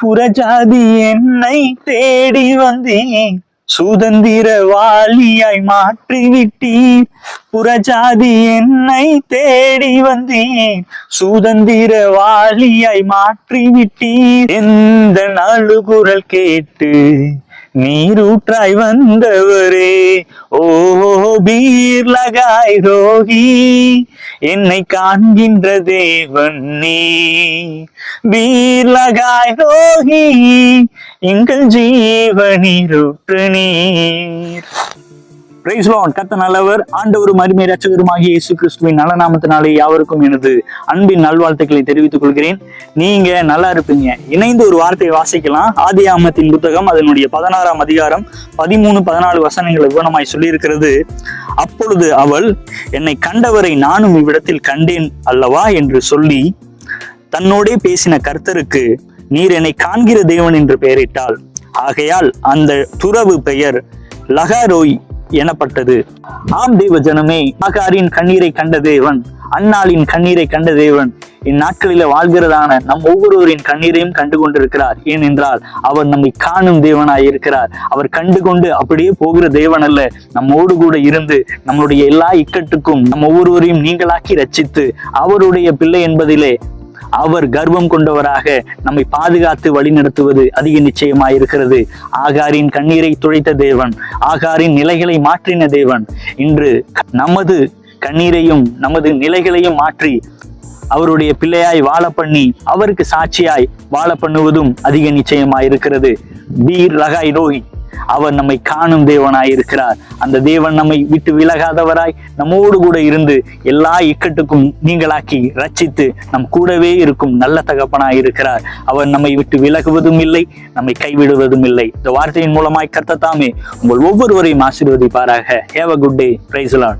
புறஜாதி என்னை தேடி வந்தேன், சுதந்திரவாளியாய் மாற்றி விட்டீர். புறஜாதி என்னை தேடி வந்தேன், சுதந்திரவாளியாய் மாற்றி விட்டீர். எந்த அழுகுரல் கேட்டு நீரூற்றாய் வந்தவரே, ஓ பீர் லகாய் ரோகி, என்னை காண்கின்ற தேவன் நீ. பீர் லகாய் ரோகி, எங்கள் ஜீவனீரூற்று நீர். Praise Lord. கர்த்தர் நல்லவர். ஆண்டவரும் அருமை இரட்சகருமாகிய இயேசு கிறிஸ்துவின் நல்ல நாமத்தினாலே யாவருக்கும் எனது அன்பின் நல்வாழ்த்துக்களை தெரிவித்துக் கொள்கிறேன். நீங்க நல்லா இருப்பீங்க. இணைந்து ஒரு வார்த்தையை வாசிக்கலாம். ஆதியாகமத்தின் புத்தகம் அதனுடைய 16ஆம் அதிகாரம் 13-14 வசனங்களை விவரமாய் சொல்லியிருக்கிறது. அப்பொழுது அவள், என்னை கண்டவரை நானும் இவ்விடத்தில் கண்டேன் அல்லவா என்று சொல்லி தன்னோடே பேசின கர்த்தருக்கு, நீர் என்னை காண்கிற தேவன் என்று பெயரிட்டாள். ஆகையால் அந்த துறவு பெயர் லகாரோய் எனப்பட்டது. ஆம் தேவ ஜனமே, ஆகாரின் கண்ணீரை கண்ட தேவன், அன்னாளின் கண்ணீரை கண்ட தேவன் இந்நாட்களில வாழ்கிறதான நம் ஒவ்வொருவரின் கண்ணீரையும் கண்டு கொண்டிருக்கிறார். ஏனென்றால் அவர் நம்மை காணும் தேவனாய் இருக்கிறார். அவர் கண்டு கொண்டு அப்படியே போகிற தேவன் அல்ல, நம்மோடு கூட இருந்து நம்மளுடைய எல்லா இக்கட்டுக்கும் நம் ஒவ்வொருவரையும் நீங்களாக்கி ரட்சித்து அவருடைய பிள்ளை என்பதிலே அவர் கர்வம் கொண்டவராக நம்மை பாதுகாத்து வழிநடத்துவது அதிக நிச்சயமாயிருக்கிறது. ஆகாரின் கண்ணீரை துடைத்த தேவன், ஆகாரின் நிலைகளை மாற்றின தேவன் இன்று நமது கண்ணீரையும் நமது நிலைகளையும் மாற்றி அவருடைய பிள்ளையாய் வாழ பண்ணி அவருக்கு சாட்சியாய் வாழ பண்ணுவதும் அதிக நிச்சயமாயிருக்கிறது. பீர் லகாய் ரோஹி, அவர் நம்மை காணும் தேவனாய் இருக்கிறார். அந்த தேவன் நம்மை விட்டு விலகாதவராய் நம்மோடு கூட இருந்து எல்லா இக்கட்டுக்கும் நீங்களாக்கி ரட்சித்து நம் கூடவே இருக்கும் நல்ல தகப்பனாய் இருக்கிறார். அவர் நம்மை விட்டு விலகுவதும் இல்லை, நம்மை கைவிடுவதும் இல்லை. இந்த வார்த்தையின் மூலமாய் கர்த்தர் தாமே உங்கள் ஒவ்வொருவரையும் ஆசீர்வதிப்பாராக. Have a good day. Praise the Lord.